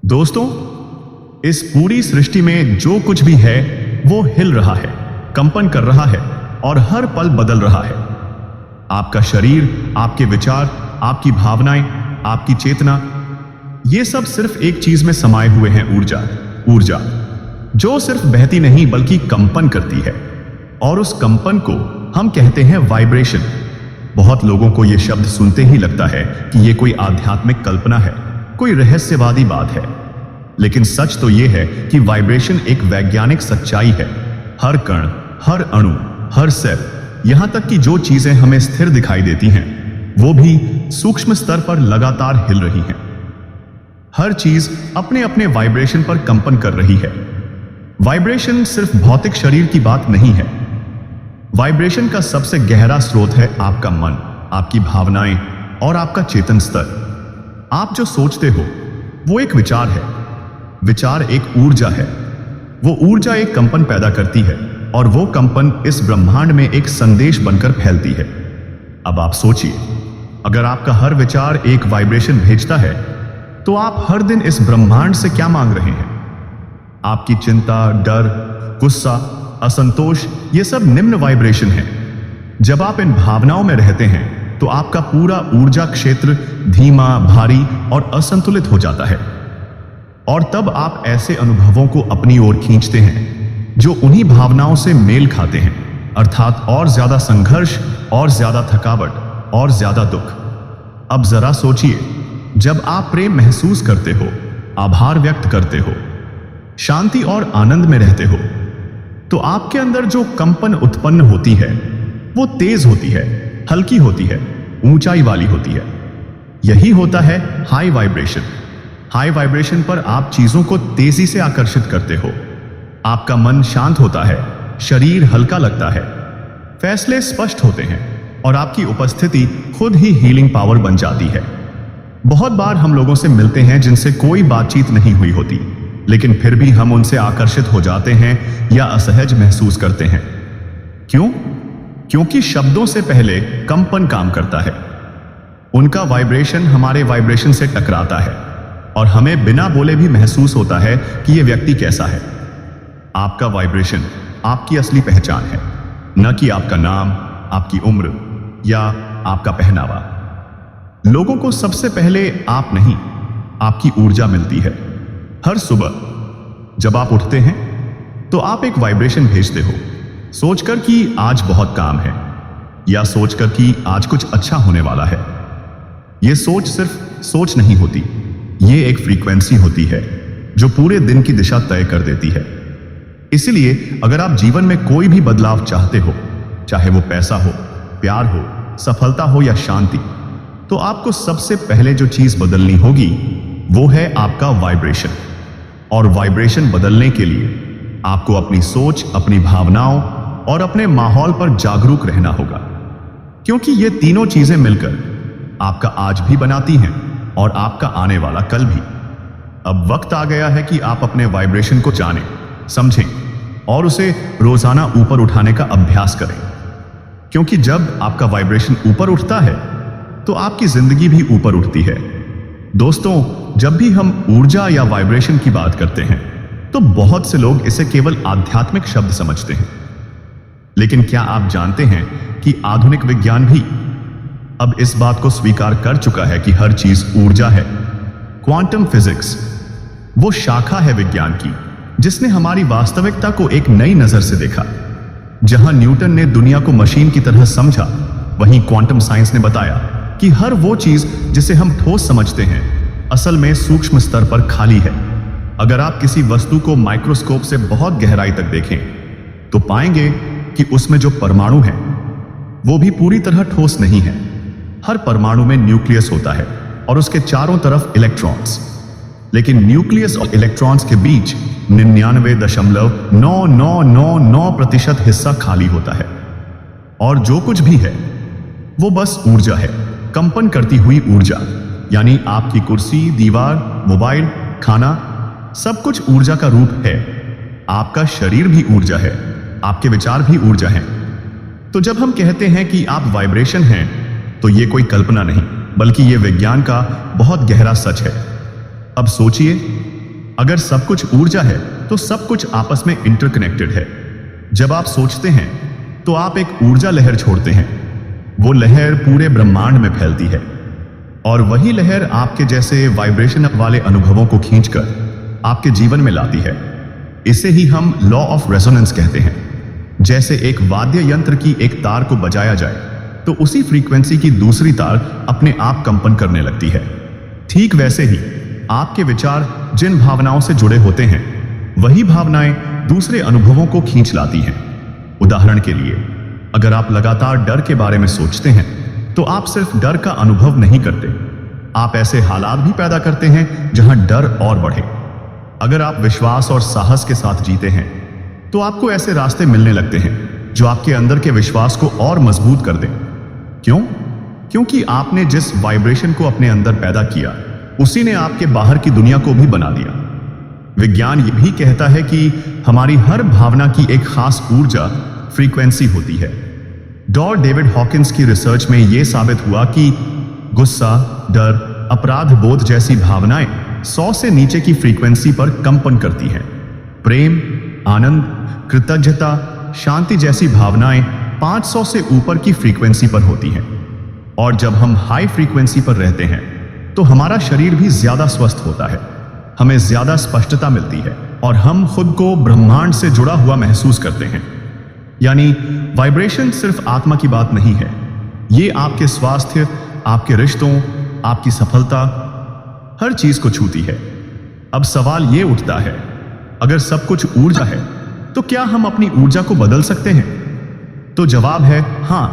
दोस्तों, इस पूरी सृष्टि में जो कुछ भी है वो हिल रहा है, कंपन कर रहा है और हर पल बदल रहा है। आपका शरीर, आपके विचार, आपकी भावनाएं, आपकी चेतना, ये सब सिर्फ एक चीज में समाये हुए हैं, ऊर्जा। ऊर्जा जो सिर्फ बहती नहीं बल्कि कंपन करती है, और उस कंपन को हम कहते हैं वाइब्रेशन। बहुत लोगों को यह शब्द सुनते ही लगता है कि यह कोई आध्यात्मिक कल्पना है, कोई रहस्यवादी बात है। लेकिन सच तो यह है कि वाइब्रेशन एक वैज्ञानिक सच्चाई है। हर कण, हर अणु, हर सेल, यहां तक कि जो चीजें हमें स्थिर दिखाई देती हैं, वो भी सूक्ष्म स्तर पर लगातार हिल रही हैं। हर चीज अपने अपने वाइब्रेशन पर कंपन कर रही है। वाइब्रेशन सिर्फ भौतिक शरीर की बात नहीं है। वाइब्रेशन का सबसे गहरा स्रोत है आपका मन, आपकी भावनाएं और आपका चेतन स्तर। आप जो सोचते हो वो एक विचार है। विचार एक ऊर्जा है। वो ऊर्जा एक कंपन पैदा करती है और वो कंपन इस ब्रह्मांड में एक संदेश बनकर फैलती है। अब आप सोचिए, अगर आपका हर विचार एक वाइब्रेशन भेजता है तो आप हर दिन इस ब्रह्मांड से क्या मांग रहे हैं? आपकी चिंता, डर, गुस्सा, असंतोष, ये सब निम्न वाइब्रेशन है। जब आप इन भावनाओं में रहते हैं तो आपका पूरा ऊर्जा क्षेत्र धीमा, भारी और असंतुलित हो जाता है। और तब आप ऐसे अनुभवों को अपनी ओर खींचते हैं जो उन्हीं भावनाओं से मेल खाते हैं, अर्थात और ज्यादा संघर्ष, और ज्यादा थकावट, और ज्यादा दुख। अब जरा सोचिए, जब आप प्रेम महसूस करते हो, आभार व्यक्त करते हो, शांति और आनंद में रहते हो, तो आपके अंदर जो कंपन उत्पन्न होती है वो तेज होती है, हल्की होती है, ऊंचाई वाली होती है। यही होता है हाई वाइब्रेशन। हाई वाइब्रेशन पर आप चीजों को तेजी से आकर्षित करते हो। आपका मन शांत होता है, शरीर हल्का लगता है, फैसले स्पष्ट होते हैं और आपकी उपस्थिति खुद ही हीलिंग पावर बन जाती है। बहुत बार हम लोगों से मिलते हैं जिनसे कोई बातचीत नहीं हुई होती, लेकिन फिर भी हम उनसे आकर्षित हो जाते हैं या असहज महसूस करते हैं। क्यों? क्योंकि शब्दों से पहले कंपन काम करता है। उनका वाइब्रेशन हमारे वाइब्रेशन से टकराता है और हमें बिना बोले भी महसूस होता है कि यह व्यक्ति कैसा है। आपका वाइब्रेशन आपकी असली पहचान है, न कि आपका नाम, आपकी उम्र या आपका पहनावा। लोगों को सबसे पहले आप नहीं, आपकी ऊर्जा मिलती है। हर सुबह जब आप उठते हैं तो आप एक वाइब्रेशन भेजते हो, सोचकर कि आज बहुत काम है, या सोचकर कि आज कुछ अच्छा होने वाला है। यह सोच सिर्फ सोच नहीं होती, यह एक फ्रीक्वेंसी होती है जो पूरे दिन की दिशा तय कर देती है। इसलिए अगर आप जीवन में कोई भी बदलाव चाहते हो, चाहे वो पैसा हो, प्यार हो, सफलता हो या शांति, तो आपको सबसे पहले जो चीज बदलनी होगी वो है आपका वाइब्रेशन। और वाइब्रेशन बदलने के लिए आपको अपनी सोच, अपनी भावनाओं और अपने माहौल पर जागरूक रहना होगा, क्योंकि ये तीनों चीजें मिलकर आपका आज भी बनाती हैं और आपका आने वाला कल भी। अब वक्त आ गया है कि आप अपने वाइब्रेशन को जानें, समझें और उसे रोजाना ऊपर उठाने का अभ्यास करें, क्योंकि जब आपका वाइब्रेशन ऊपर उठता है तो आपकी जिंदगी भी ऊपर उठती है। दोस्तों, जब भी हम ऊर्जा या वाइब्रेशन की बात करते हैं तो बहुत से लोग इसे केवल आध्यात्मिक शब्द समझते हैं। लेकिन क्या आप जानते हैं कि आधुनिक विज्ञान भी अब इस बात को स्वीकार कर चुका है कि हर चीज ऊर्जा है। क्वांटम फिजिक्स वो शाखा है विज्ञान की जिसने हमारी वास्तविकता को एक नई नजर से देखा। जहां न्यूटन ने दुनिया को मशीन की तरह समझा, वहीं क्वांटम साइंस ने बताया कि हर वो चीज जिसे हम ठोस समझते हैं असल में सूक्ष्म स्तर पर खाली है। अगर आप किसी वस्तु को माइक्रोस्कोप से बहुत गहराई तक देखें तो पाएंगे कि उसमें जो परमाणु हैं वो भी पूरी तरह ठोस नहीं है। हर परमाणु में न्यूक्लियस होता है और उसके चारों तरफ इलेक्ट्रॉन्स, लेकिन न्यूक्लियस और इलेक्ट्रॉन्स के बीच 99.9999% हिस्सा खाली होता है। और जो कुछ भी है वो बस ऊर्जा है, कंपन करती हुई ऊर्जा। यानी आपकी कुर्सी, दीवार, मोबाइल, खाना, सब कुछ ऊर्जा का रूप है। आपका शरीर भी ऊर्जा है, आपके विचार भी ऊर्जा हैं। तो जब हम कहते हैं कि आप वाइब्रेशन हैं, तो ये कोई कल्पना नहीं, बल्कि ये विज्ञान का बहुत गहरा सच है। अब सोचिए, अगर सब कुछ ऊर्जा है तो सब कुछ आपस में इंटरकनेक्टेड है। जब आप सोचते हैं तो आप एक ऊर्जा लहर छोड़ते हैं। वो लहर पूरे ब्रह्मांड में फैलती है और वही लहर आपके जैसे वाइब्रेशन वाले अनुभवों को खींचकर आपके जीवन में लाती है। इसे ही हम लॉ ऑफ रेजोनेंस कहते हैं। जैसे एक वाद्य यंत्र की एक तार को बजाया जाए तो उसी फ्रीक्वेंसी की दूसरी तार अपने आप कंपन करने लगती है। ठीक वैसे ही आपके विचार जिन भावनाओं से जुड़े होते हैं वही भावनाएं दूसरे अनुभवों को खींच लाती हैं। उदाहरण के लिए, अगर आप लगातार डर के बारे में सोचते हैं तो आप सिर्फ डर का अनुभव नहीं करते, आप ऐसे हालात भी पैदा करते हैं जहां डर और बढ़े। अगर आप विश्वास और साहस के साथ जीते हैं तो आपको ऐसे रास्ते मिलने लगते हैं जो आपके अंदर के विश्वास को और मजबूत कर दें। क्यों? क्योंकि आपने जिस वाइब्रेशन को अपने अंदर पैदा किया उसी ने आपके बाहर की दुनिया को भी बना दिया। विज्ञान ये भी कहता है कि हमारी हर भावना की एक खास ऊर्जा फ्रीक्वेंसी होती है। डॉ. डेविड हॉकिंस की रिसर्च में यह साबित हुआ कि गुस्सा, डर, अपराध बोध जैसी भावनाएं 100 से नीचे की फ्रीक्वेंसी पर कंपन करती हैं। प्रेम, आनंद, कृतज्ञता, शांति जैसी भावनाएं 500 से ऊपर की फ्रीक्वेंसी पर होती हैं। और जब हम हाई फ्रीक्वेंसी पर रहते हैं तो हमारा शरीर भी ज्यादा स्वस्थ होता है, हमें ज्यादा स्पष्टता मिलती है और हम खुद को ब्रह्मांड से जुड़ा हुआ महसूस करते हैं। यानी वाइब्रेशन सिर्फ आत्मा की बात नहीं है, ये आपके स्वास्थ्य, आपके रिश्तों, आपकी सफलता, हर चीज को छूती है। अब सवाल ये उठता है, अगर सब कुछ ऊर्जा है तो क्या हम अपनी ऊर्जा को बदल सकते हैं? तो जवाब है हां।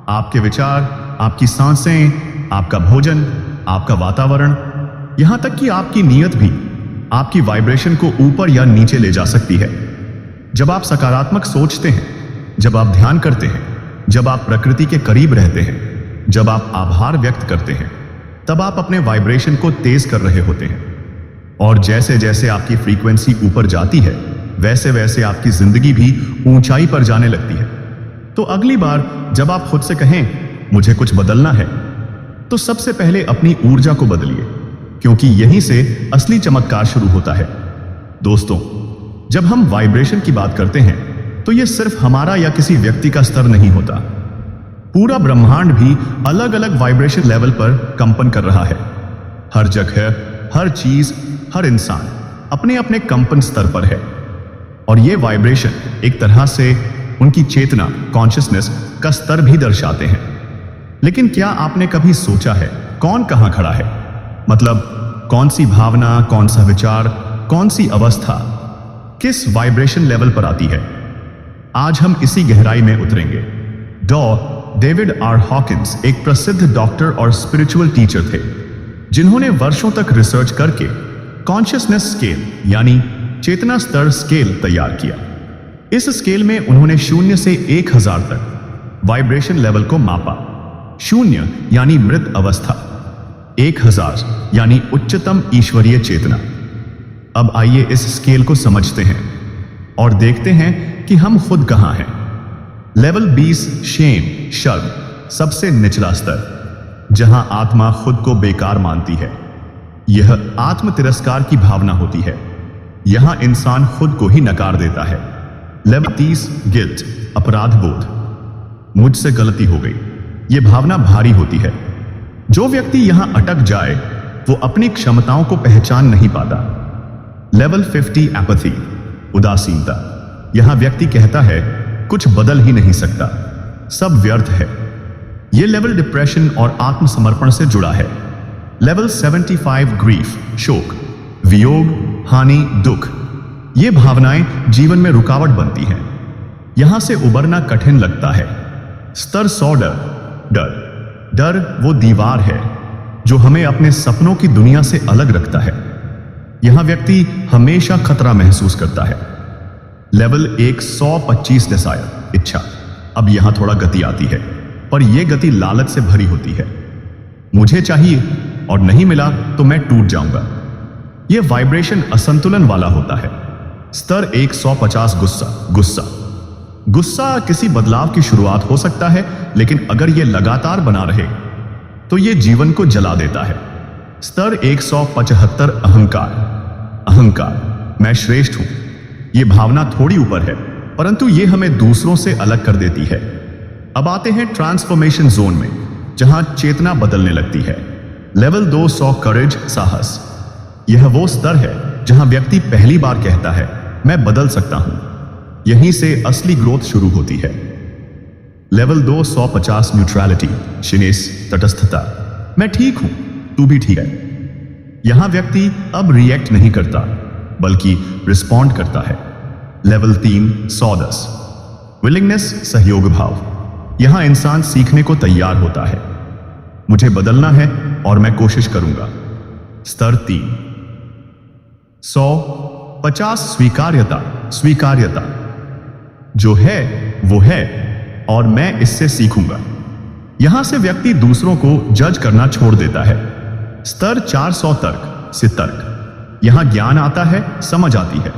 आपके विचार, आपकी सांसें, आपका भोजन, आपका वातावरण, यहां तक कि आपकी नीयत भी आपकी वाइब्रेशन को ऊपर या नीचे ले जा सकती है। जब आप सकारात्मक सोचते हैं, जब आप ध्यान करते हैं, जब आप प्रकृति के करीब रहते हैं, जब आप आभार व्यक्त करते हैं, तब आप अपने वाइब्रेशन को तेज कर रहे होते हैं। और जैसे जैसे आपकी फ्रीक्वेंसी ऊपर जाती है वैसे वैसे आपकी जिंदगी भी ऊंचाई पर जाने लगती है। तो अगली बार जब आप खुद से कहें मुझे कुछ बदलना है तो सबसे पहले अपनी ऊर्जा को बदलिए, क्योंकि यहीं से असली चमत्कार शुरू होता है। दोस्तों, जब हम वाइब्रेशन की बात करते हैं तो यह सिर्फ हमारा या किसी व्यक्ति का स्तर नहीं होता, पूरा ब्रह्मांड भी अलग अलग वाइब्रेशन लेवल पर कंपन कर रहा है। हर जगह, हर चीज, हर इंसान अपने अपने कंपन स्तर पर है और ये वाइब्रेशन एक तरह से उनकी चेतना, कॉन्शियसनेस का स्तर भी दर्शाते हैं। लेकिन क्या आपने कभी सोचा है कौन कहां खड़ा है? मतलब कौन सी भावना, कौन सा विचार, कौन सी अवस्था किस वाइब्रेशन लेवल पर आती है? आज हम इसी गहराई में उतरेंगे। डॉ. डेविड आर हॉकिंस एक प्रसिद्ध डॉक्टर और स्पिरिचुअल टीचर थे जिन्होंने वर्षों तक रिसर्च करके कॉन्शियसनेस स्केल यानी चेतना स्तर स्केल तैयार किया। इस स्केल में उन्होंने 0 से 1000 तक वाइब्रेशन लेवल को मापा। 0 यानी मृत अवस्था, 1000 यानी उच्चतम ईश्वरीय चेतना। अब आइए इस स्केल को समझते हैं और देखते हैं कि हम खुद कहां हैं। लेवल 20 शेम, शर्म, सबसे निचला स्तर, जहां आत्मा खुद को बेकार मानती है। यह आत्म तिरस्कार की भावना होती है। यहां इंसान खुद को ही नकार देता है। लेवल 30 गिल्ट, अपराध बोध, मुझसे गलती हो गई। यह भावना भारी होती है। जो व्यक्ति यहां अटक जाए वो अपनी क्षमताओं को पहचान नहीं पाता। लेवल 50 एपैथी, उदासीनता, यहां व्यक्ति कहता है कुछ बदल ही नहीं सकता, सब व्यर्थ है। यह लेवल डिप्रेशन और आत्मसमर्पण से जुड़ा है। लेवल 75 ग्रीफ, शोक, वियोग, हानि, दुख, ये भावनाएं जीवन में रुकावट बनती हैं। यहां से उबरना कठिन लगता है। स्तर 100 डर, डर वो दीवार है जो हमें अपने सपनों की दुनिया से अलग रखता है। यहां व्यक्ति हमेशा खतरा महसूस करता है। लेवल 125 डिजायर, इच्छा, अब यहां थोड़ा गति आती है, पर यह गति लालच से भरी होती है। मुझे चाहिए और नहीं मिला तो मैं टूट जाऊंगा। यह वाइब्रेशन असंतुलन वाला होता है। स्तर 150 गुस्सा, गुस्सा किसी बदलाव की शुरुआत हो सकता है, लेकिन अगर यह लगातार बना रहे तो यह जीवन को जला देता है। स्तर 175 अहंकार, अहंकार, मैं श्रेष्ठ हूं, यह भावना थोड़ी ऊपर है, परंतु यह हमें दूसरों से अलग कर देती है। अब आते हैं ट्रांसफॉर्मेशन जोन में, जहां चेतना बदलने लगती है। लेवल 2 100 करेज, साहस। यह वो स्तर है जहां व्यक्ति पहली बार कहता है, मैं बदल सकता हूं। यहीं से असली ग्रोथ शुरू होती है। लेवल 2 150 न्यूट्रलिटी, शिनेस, तटस्थता। मैं ठीक हूं, तू भी ठीक है। यहां व्यक्ति अब रिएक्ट नहीं करता, बल्कि रिस्पॉन्ड करता है। लेवल 3 110 विलिंगनेस, सहयोग भाव। यहां इंसान सीखने को तैयार होता है। मुझे बदलना है और मैं कोशिश करूंगा। स्तर 3 150 स्वीकार्यता, स्वीकार्यता। जो है वो है और मैं इससे सीखूंगा। यहां से व्यक्ति दूसरों को जज करना छोड़ देता है। स्तर 400 तर्क से तर्क। यहां ज्ञान आता है, समझ आती है।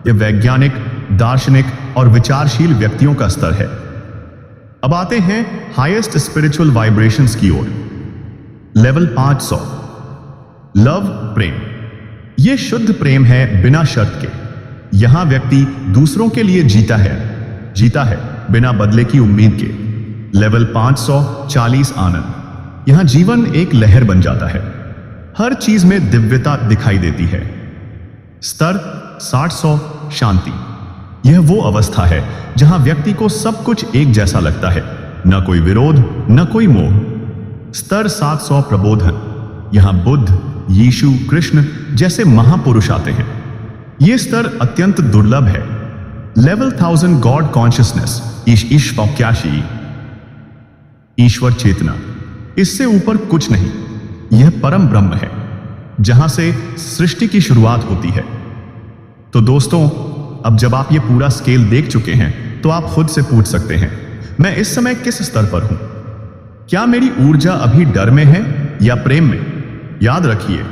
यह वैज्ञानिक, दार्शनिक और विचारशील व्यक्तियों का स्तर है। अब आते हैं हाईएस्ट स्पिरिचुअल वाइब्रेशंस की ओर। लेवल 500 लव, प्रेम। यह शुद्ध प्रेम है, बिना शर्त के। यहां व्यक्ति दूसरों के लिए जीता है बिना बदले की उम्मीद के। लेवल 540 आनंद। यहां जीवन एक लहर बन जाता है, हर चीज में दिव्यता दिखाई देती है। स्तर 700 शांति। यह वो अवस्था है जहां व्यक्ति को सब कुछ एक जैसा लगता है, न कोई विरोध, न कोई मोह। स्तर 700 प्रबोधन। यहां बुद्ध, यीशु, कृष्ण जैसे महापुरुष आते हैं। यह स्तर अत्यंत दुर्लभ है। लेवल 1000 गॉड कॉन्शियसनेस, ईश्वर चेतना। इससे ऊपर कुछ नहीं, यह परम ब्रह्म है, जहां से सृष्टि की शुरुआत होती है। तो दोस्तों, अब जब आप ये पूरा स्केल देख चुके हैं, तो आप खुद से पूछ सकते हैं, मैं इस समय किस स्तर पर हूं? क्या मेरी ऊर्जा अभी डर में है या प्रेम में? याद रखिए,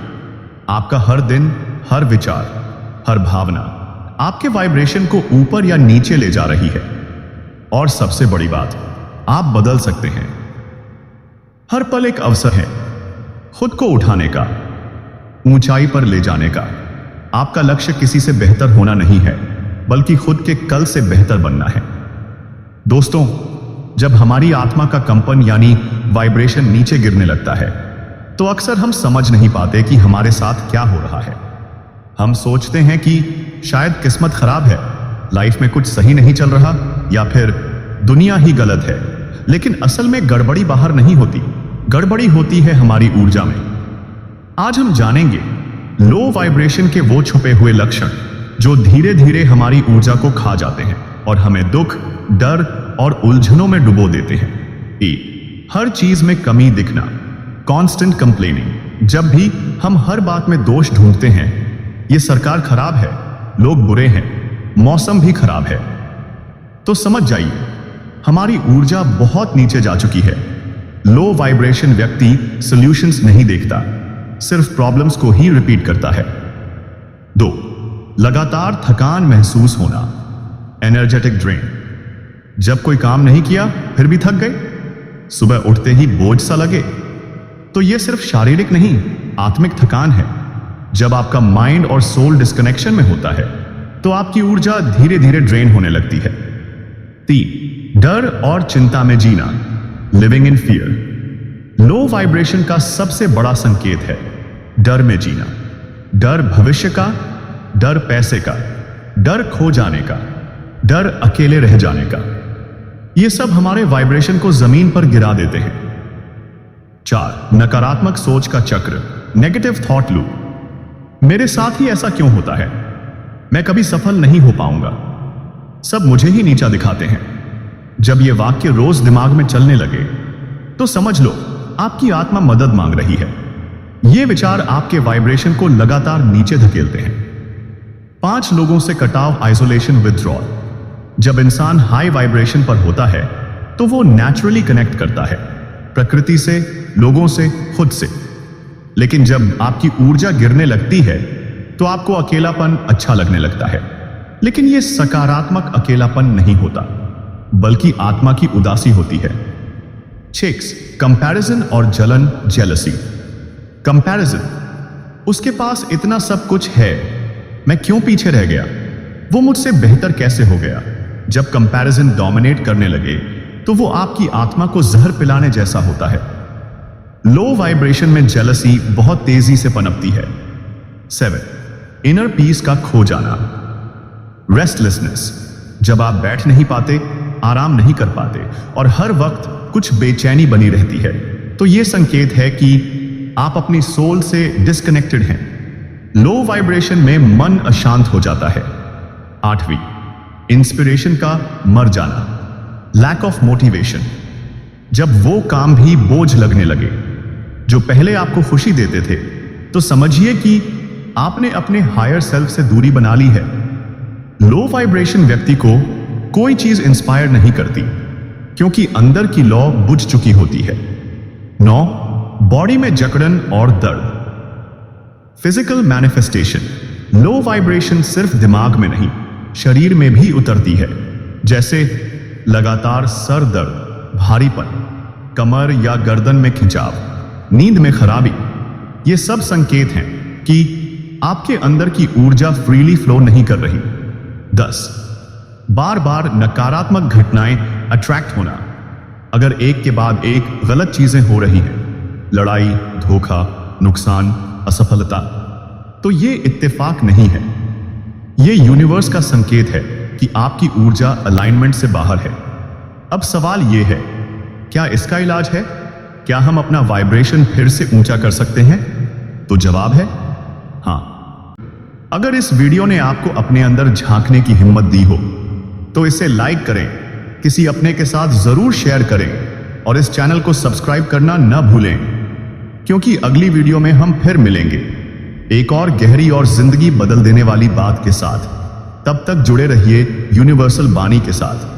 आपका हर दिन, हर विचार, हर भावना आपके वाइब्रेशन को ऊपर या नीचे ले जा रही है। और सबसे बड़ी बात, आप बदल सकते हैं। हर पल एक अवसर है खुद को उठाने का, ऊंचाई पर ले जाने का। आपका लक्ष्य किसी से बेहतर होना नहीं है, बल्कि खुद के कल से बेहतर बनना है। दोस्तों, जब हमारी आत्मा का कंपन यानी वाइब्रेशन नीचे गिरने लगता है, तो अक्सर हम समझ नहीं पाते कि हमारे साथ क्या हो रहा है। हम सोचते हैं कि शायद किस्मत खराब है, लाइफ में कुछ सही नहीं चल रहा, या फिर दुनिया ही गलत है। लेकिन असल में गड़बड़ी बाहर नहीं होती, गड़बड़ी होती है हमारी ऊर्जा में। आज हम जानेंगे लो वाइब्रेशन के वो छुपे हुए लक्षण जो धीरे धीरे हमारी ऊर्जा को खा जाते हैं और हमें दुख, डर और उलझनों में डुबो देते हैं। हर चीज में कमी दिखना, कांस्टेंट कंप्लेनिंग। जब भी हम हर बात में दोष ढूंढते हैं, ये सरकार खराब है, लोग बुरे हैं, मौसम भी खराब है, तो समझ जाइए हमारी ऊर्जा बहुत नीचे जा चुकी है। लो वाइब्रेशन व्यक्ति सॉल्यूशंस नहीं देखता, सिर्फ प्रॉब्लम्स को ही रिपीट करता है। 2, लगातार थकान महसूस होना, एनर्जेटिक ड्रेन। जब कोई काम नहीं किया फिर भी थक गए, सुबह उठते ही बोझ सा लगे, तो यह सिर्फ शारीरिक नहीं, आत्मिक थकान है। जब आपका माइंड और सोल डिस्कनेक्शन में होता है, तो आपकी ऊर्जा धीरे धीरे ड्रेन होने लगती है। 3, डर और चिंता में जीना, living in fear. Low vibration का सबसे बड़ा संकेत है डर में जीना। डर भविष्य का, डर पैसे का, डर खो जाने का, डर अकेले रह जाने का। ये सब हमारे वाइब्रेशन को जमीन पर गिरा देते हैं। 4, नकारात्मक सोच का चक्र, नेगेटिव थॉट लूप। मेरे साथ ही ऐसा क्यों होता है? मैं कभी सफल नहीं हो पाऊंगा, सब मुझे ही नीचा दिखाते हैं। जब ये वाक्य रोज दिमाग में चलने लगे, तो समझ लो आपकी आत्मा मदद मांग रही है। ये विचार आपके वाइब्रेशन को लगातार नीचे धकेलते हैं। 5, लोगों से कटाव, आइसोलेशन, विथड्रॉल। जब इंसान हाई वाइब्रेशन पर होता है, तो वो नेचुरली कनेक्ट करता है, प्रकृति से, लोगों से, खुद से। लेकिन जब आपकी ऊर्जा गिरने लगती है, तो आपको अकेलापन अच्छा लगने लगता है। लेकिन यह सकारात्मक अकेलापन नहीं होता, बल्कि आत्मा की उदासी होती है। 6, कंपैरिजन और जलन, जेलसी। कंपैरिजन, उसके पास इतना सब कुछ है मैं क्यों पीछे रह गया, वो मुझसे बेहतर कैसे हो गया। जब कंपैरिजन डोमिनेट करने लगे तो वो आपकी आत्मा को जहर पिलाने जैसा होता है। लो वाइब्रेशन में जेलसी बहुत तेजी से पनपती है। 7. इनर पीस का खो जाना, रेस्टलेसनेस। जब आप बैठ नहीं पाते, आराम नहीं कर पाते और हर वक्त कुछ बेचैनी बनी रहती है, तो यह संकेत है कि आप अपनी सोल से डिस्कनेक्टेड हैं। लो वाइब्रेशन में मन अशांत हो जाता है। 8वीं, इंस्पिरेशन का मर जाना, लैक ऑफ मोटिवेशन। जब वो काम भी बोझ लगने लगे जो पहले आपको खुशी देते थे, तो समझिए कि आपने अपने हायर सेल्फ से दूरी बना ली है। लो वाइब्रेशन व्यक्ति को कोई चीज इंस्पायर नहीं करती, क्योंकि अंदर की लौ बुझ चुकी होती है। 9. बॉडी में जकड़न और दर्द, फिजिकल मैनिफेस्टेशन। लो वाइब्रेशन सिर्फ दिमाग में नहीं, शरीर में भी उतरती है, जैसे लगातार सर दर्द, भारीपन, कमर या गर्दन में खिंचाव, नींद में खराबी। ये सब संकेत हैं कि आपके अंदर की ऊर्जा फ्रीली फ्लो नहीं कर रही। 10. बार बार नकारात्मक घटनाएं अट्रैक्ट होना। अगर एक के बाद एक गलत चीजें हो रही हैं, लड़ाई, धोखा, नुकसान, असफलता, तो ये इत्तेफाक नहीं है। ये यूनिवर्स का संकेत है कि आपकी ऊर्जा अलाइनमेंट से बाहर है। अब सवाल यह है, क्या इसका इलाज है? क्या हम अपना वाइब्रेशन फिर से ऊंचा कर सकते हैं? तो जवाब है हां। अगर इस वीडियो ने आपको अपने अंदर झांकने की हिम्मत दी हो तो इसे लाइक करें, किसी अपने के साथ जरूर शेयर करें और इस चैनल को सब्सक्राइब करना न भूलें, क्योंकि अगली वीडियो में हम फिर मिलेंगे एक और गहरी और जिंदगी बदल देने वाली बात के साथ। तब तक जुड़े रहिए यूनिवर्सल बानी के साथ।